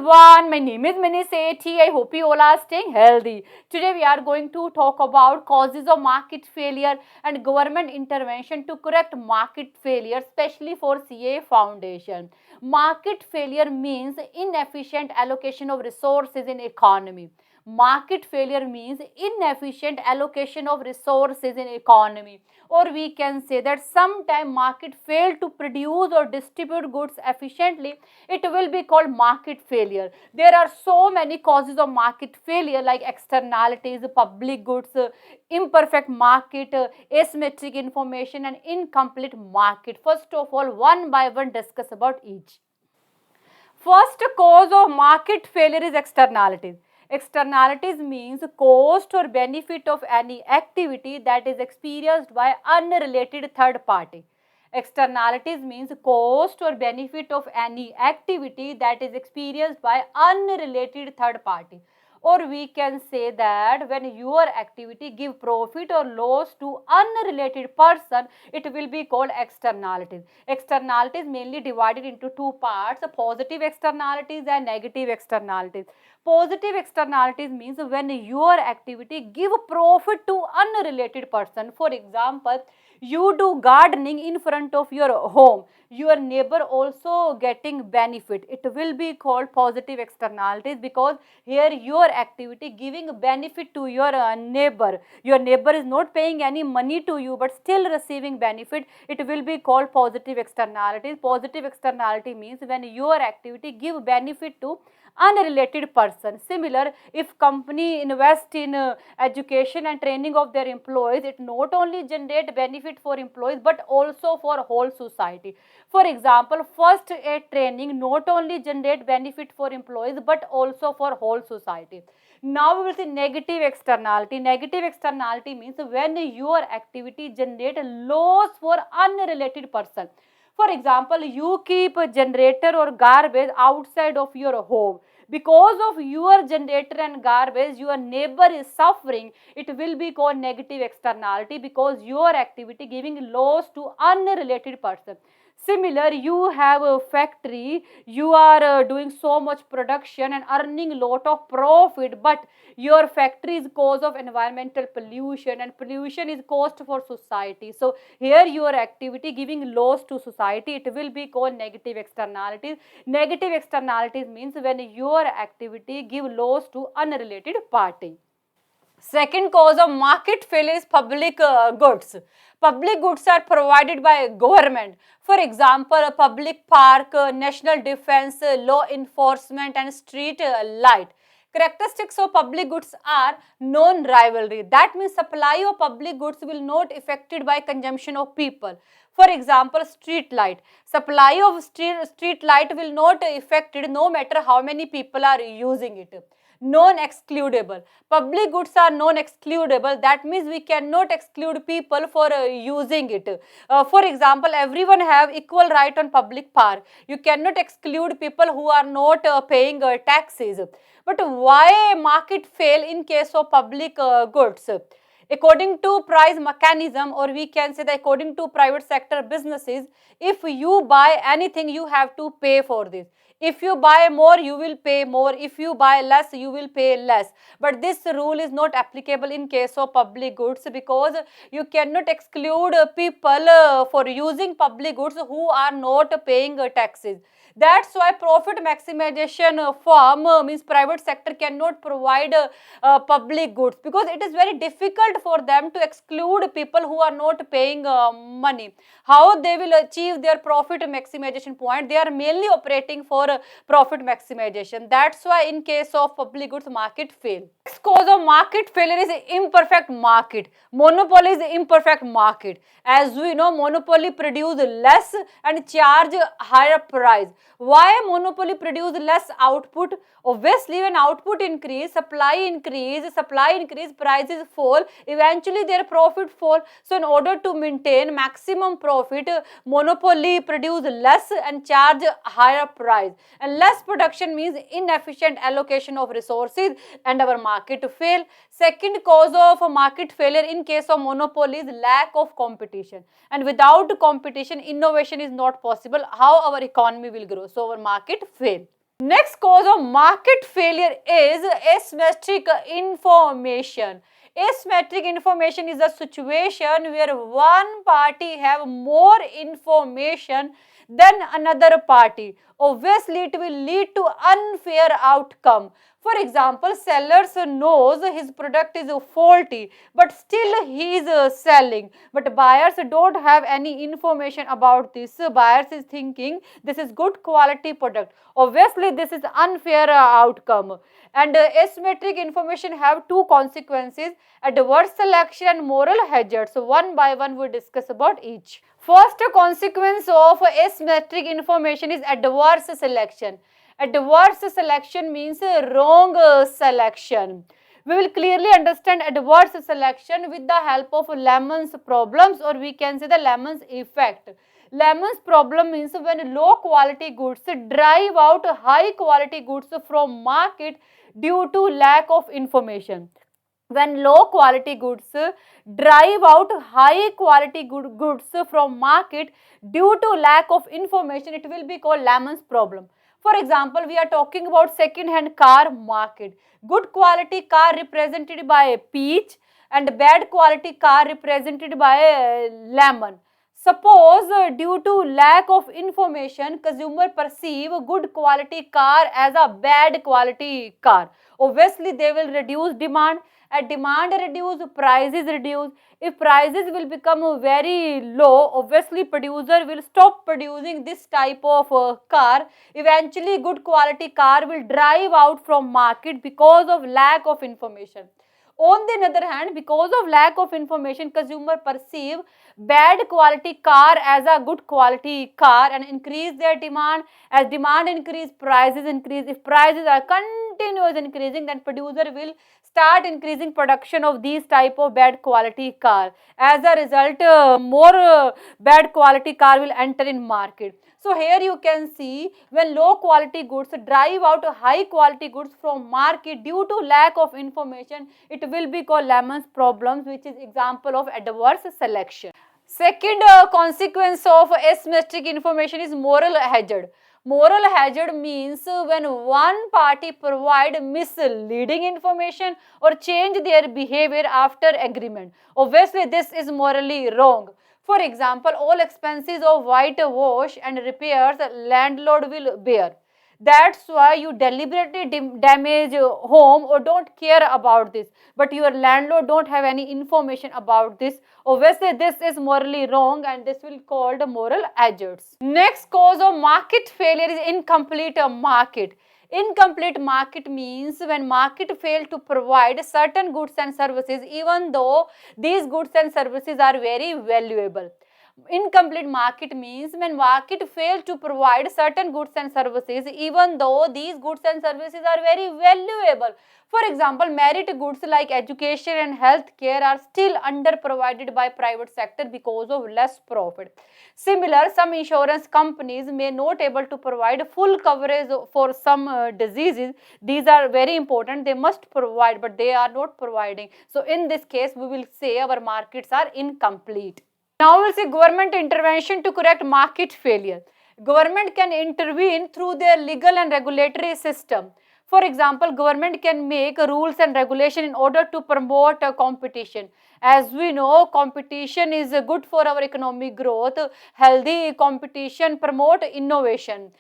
everyone, my name is Mini Sethi. I hope you all are staying healthy. Today we are going to talk about causes of market failure and government intervention to correct market failure, especially for CA Foundation. Market failure means inefficient allocation of resources in economy. Market failure means inefficient allocation of resources in economy, or we can say that sometime market fail to produce or distribute goods efficiently. It will be called market failure. There are so many causes of market failure like externalities, public goods, imperfect market, asymmetric information and incomplete market. First of all, one by one discuss about each. First cause of market failure is externalities. Externalities means cost or benefit of any activity that is experienced by unrelated third party. Externalities means cost or benefit of any activity that is experienced by unrelated third party. Or we can say that when your activity give profit or loss to unrelated person, it will be called externalities. Externalities mainly divided into two parts, positive externalities and negative externalities. Positive externalities means when your activity give profit to unrelated person. For example, you do gardening in front of your home, your neighbor also getting benefit. It will be called positive externalities because here your activity giving benefit to your neighbor. Your neighbor is not paying any money to you but still receiving benefit. It will be called positive externalities. Positive externality means when your activity give benefit to unrelated person. Similar, if company invest in education and training of their employees, it not only generate benefit for employees but also for whole society. For example, first aid training not only generate benefit for employees but also for whole society. Now we will see negative externality. Negative externality means when your activity generate loss for unrelated person. For example, you keep a generator or garbage outside of your home. Because of your generator and garbage, your neighbor is suffering. It will be called negative externality because your activity giving loss to unrelated person. Similar, you have a factory, you are doing so much production and earning lot of profit, but your factory is cause of environmental pollution and pollution is cost for society. So here your activity giving loss to society, it will be called negative externalities. Negative externalities means when your activity give loss to unrelated party. Second cause of market failure is public goods. Public goods are provided by government. For example, a public park, national defense, law enforcement and street light. Characteristics of public goods are non-rivalry. That means supply of public goods will not affected by consumption of people. For example, street light. Supply of street light will not affected no matter how many people are using it. Non-excludable. Public goods are non-excludable. That means we cannot exclude people for using it. For example, everyone have equal right on public park. You cannot exclude people who are not paying taxes. But why market fail in case of public goods? According to price mechanism, or we can say that according to private sector businesses, if you buy anything, you have to pay for this. If you buy more, you will pay more. If you buy less, you will pay less. But this rule is not applicable in case of public goods because you cannot exclude people for using public goods who are not paying taxes. That's why profit maximization firm means private sector cannot provide public goods because it is very difficult for them to exclude people who are not paying money. How they will achieve their profit maximization point? They are mainly operating for profit maximization. That's why in case of public goods, market fail. Next cause of market failure is imperfect market. Monopoly is imperfect market. As we know, monopoly produce less and charge higher price. Why monopoly produce less output? Obviously, when output increase, supply increase, prices fall, eventually their profit fall. So in order to maintain maximum profit, monopoly produce less and charge higher price. And less production means inefficient allocation of resources and our market fail. Second cause of market failure in case of monopoly is lack of competition. And without competition, innovation is not possible. How our economy will grow? So our market fail. Next cause of market failure is asymmetric information. Asymmetric information is a situation where one party have more information than another party. Obviously, it will lead to unfair outcome. For example, sellers knows his product is faulty, but still he is selling. But buyers don't have any information about this. Buyers is thinking this is good quality product. Obviously, this is unfair outcome. And asymmetric information have two consequences: adverse selection and moral hazard. So one by one we discuss about each. First consequence of asymmetric information is adverse selection. Adverse selection means wrong selection. We will clearly understand adverse selection with the help of Lemon's problems, or we can say the Lemon's effect. Lemon's problem means when low quality goods drive out high quality goods from market due to lack of information. When low quality goods drive out high quality goods from market due to lack of information, it will be called Lemon's problem. For example, we are talking about second hand car market. Good quality car represented by peach and bad quality car represented by lemon. Suppose due to lack of information, consumer perceive good quality car as a bad quality car. Obviously, they will reduce demand. At demand reduce, prices reduce. If prices will become very low, obviously producer will stop producing this type of car. Eventually, good quality car will drive out from market because of lack of information. On the other hand, because of lack of information, consumer perceive bad quality car as a good quality car and increase their demand. As demand increase, prices increase. If prices are continuous increasing, then producer will start increasing production of these type of bad quality car. As a result, more bad quality car will enter in market. So here you can see when low quality goods drive out high quality goods from market due to lack of information, it will be called Lemon's problems, which is example of adverse selection. Second consequence of asymmetric information is moral hazard. Moral hazard means when one party provide misleading information or change their behavior after agreement. Obviously, this is morally wrong. For example, all expenses of whitewash and repairs landlord will bear. That's why you deliberately damage home or don't care about this, but your landlord don't have any information about this. Obviously, this is morally wrong and this will called moral hazards. Next cause of market failure is incomplete market. Incomplete market means when market fail to provide certain goods and services even though these goods and services are very valuable. Incomplete market means when market fail to provide certain goods and services even though these goods and services are very valuable. For example, merit goods like education and health care are still under provided by private sector because of less profit. Similar, some insurance companies may not able to provide full coverage for some diseases. These are very important. They must provide, but they are not providing. So in this case, we will say our markets are incomplete. Now we will see government intervention to correct market failure. Government can intervene through their legal and regulatory system. For example, government can make rules and regulation in order to promote competition. As we know, competition is good for our economic growth. Healthy competition promote innovation.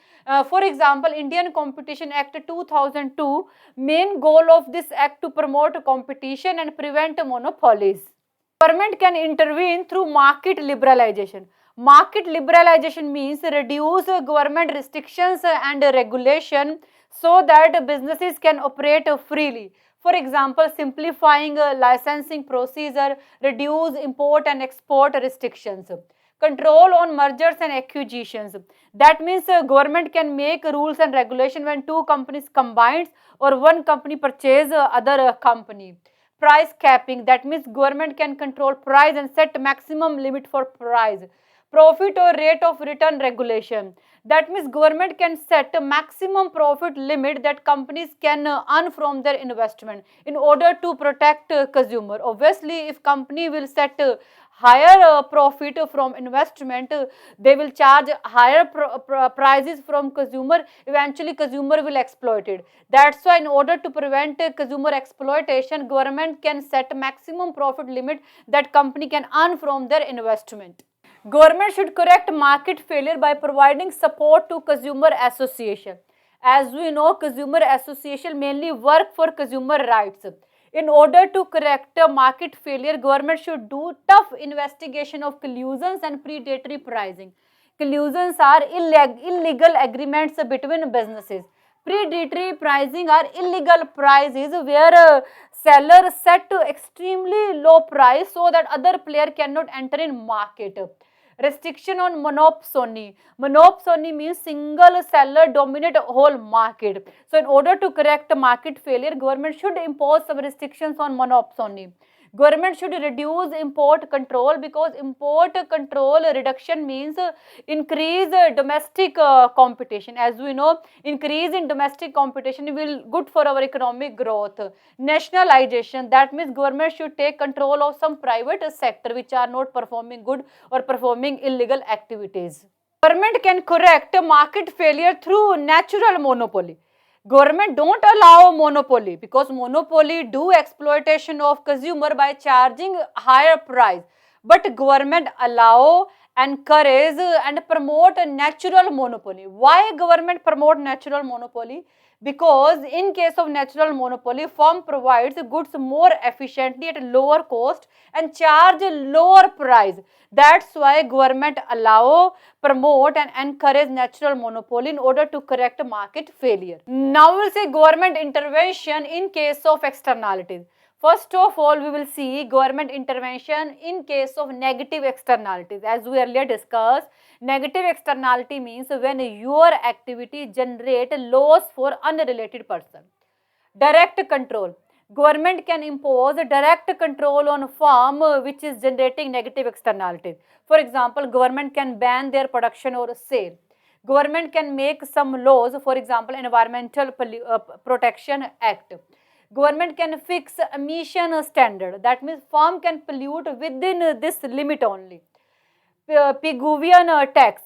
For example, Indian Competition Act 2002, main goal of this act to promote competition and prevent monopolies. Government can intervene through market liberalization. Market liberalization means reduce government restrictions and regulation so that businesses can operate freely. For example, simplifying licensing procedure, reduce import and export restrictions. Control on mergers and acquisitions. That means government can make rules and regulation when two companies combines or one company purchase other company. Price capping, that means government can control price and set maximum limit for price. profit or rate of return regulation. That means government can set a maximum profit limit that companies can earn from their investment in order to protect consumer. Obviously, if company will set higher profit from investment, they will charge higher prices from consumer. Eventually consumer will exploit it. That's why in order to prevent consumer exploitation, government can set maximum profit limit that company can earn from their investment. Government should correct market failure by providing support to consumer association. As we know, consumer association mainly work for consumer rights. In order to correct market failure, government should do tough investigation of collusions and predatory pricing. Collusions are illegal agreements between businesses. Predatory pricing are illegal prices where sellers set to extremely low price so that other player cannot enter in market. Restriction on monopsony. Monopsony means single seller dominate whole market. So in order to correct market failure, government should impose some restrictions on monopsony. Government should reduce import control, because import control reduction means increase domestic competition. As we know, increase in domestic competition will good for our economic growth. Nationalization, that means government should take control of some private sector which are not performing good or performing illegal activities. Government can correct market failure through natural monopoly. Government don't allow monopoly, because monopoly do exploitation of consumer by charging higher price. But government allow, encourage and promote a natural monopoly. Why government promote natural monopoly? Because in case of natural monopoly, firm provides goods more efficiently at a lower cost and charge a lower price. That's why government allow, promote and encourage natural monopoly in order to correct market failure. Now we'll see government intervention in case of externalities. First of all, we will see government intervention in case of negative externalities. As we earlier discussed, negative externality means when your activity generate loss for unrelated person. Direct control. Government can impose direct control on firm which is generating negative externalities. For example, government can ban their production or sale. Government can make some laws, for example, Environmental Protection Act. Government can fix emission standard. That means firm can pollute within this limit only. Pigouvian tax.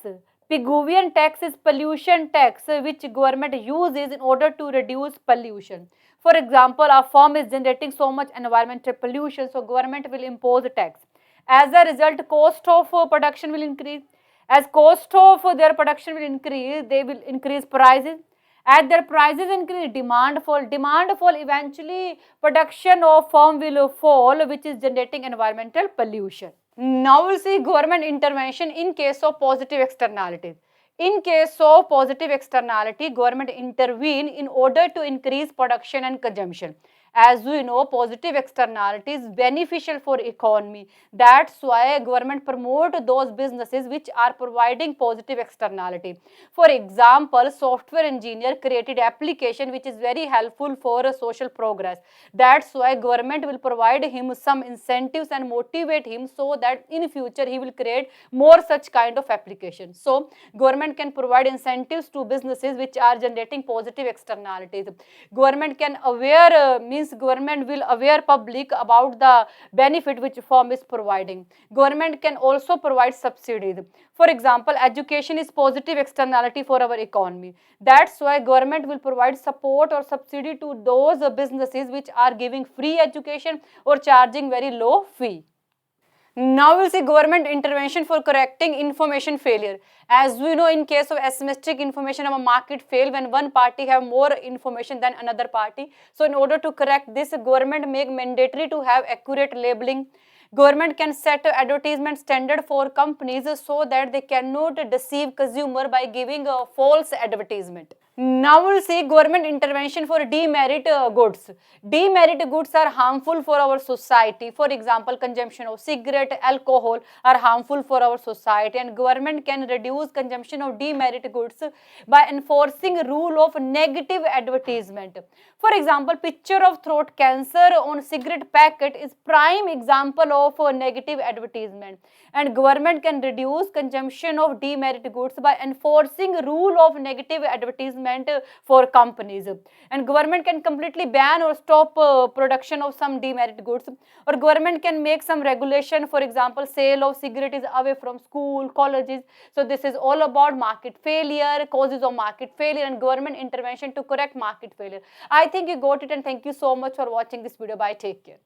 Pigouvian tax is pollution tax which government uses in order to reduce pollution. For example, a firm is generating so much environmental pollution, so government will impose a tax. As a result, cost of production will increase. As cost of their production will increase, they will increase prices. As their prices increase, demand fall. Demand fall, eventually production of firm will fall, which is generating environmental pollution. Now we'll see government intervention in case of positive externalities. In case of positive externality, government intervene in order to increase production and consumption. As we know, positive externality is beneficial for economy. That's why government promote those businesses which are providing positive externality. For example, software engineer created application which is very helpful for social progress. That's why government will provide him some incentives and motivate him so that in future he will create more such kind of applications. So government can provide incentives to businesses which are generating positive externalities. Government can aware means government will aware public about the benefit which firm is providing. Government can also provide subsidies. For example, education is positive externality for our economy. That's why government will provide support or subsidy to those businesses which are giving free education or charging very low fee. Now we'll see government intervention for correcting information failure. As we know, in case of asymmetric information of a market fail when one party have more information than another party. So in order to correct this, government make mandatory to have accurate labeling. Government can set advertisement standard for companies so that they cannot deceive consumer by giving a false advertisement. Now we'll see government intervention for demerit goods. Demerit goods are harmful for our society. For example, consumption of cigarette, alcohol are harmful for our society, and government can reduce consumption of demerit goods by enforcing rule of negative advertisement. For example, picture of throat cancer on cigarette packet is prime example of a negative advertisement, and government can reduce consumption of demerit goods by enforcing rule of negative advertisement for companies. And government can completely ban or stop production of some demerit goods, or government can make some regulation. For example, sale of cigarette is away from school, colleges. So this is all about market failure, causes of market failure, and government intervention to correct market failure. I think you got it, and thank you so much for watching this video. Bye, take care.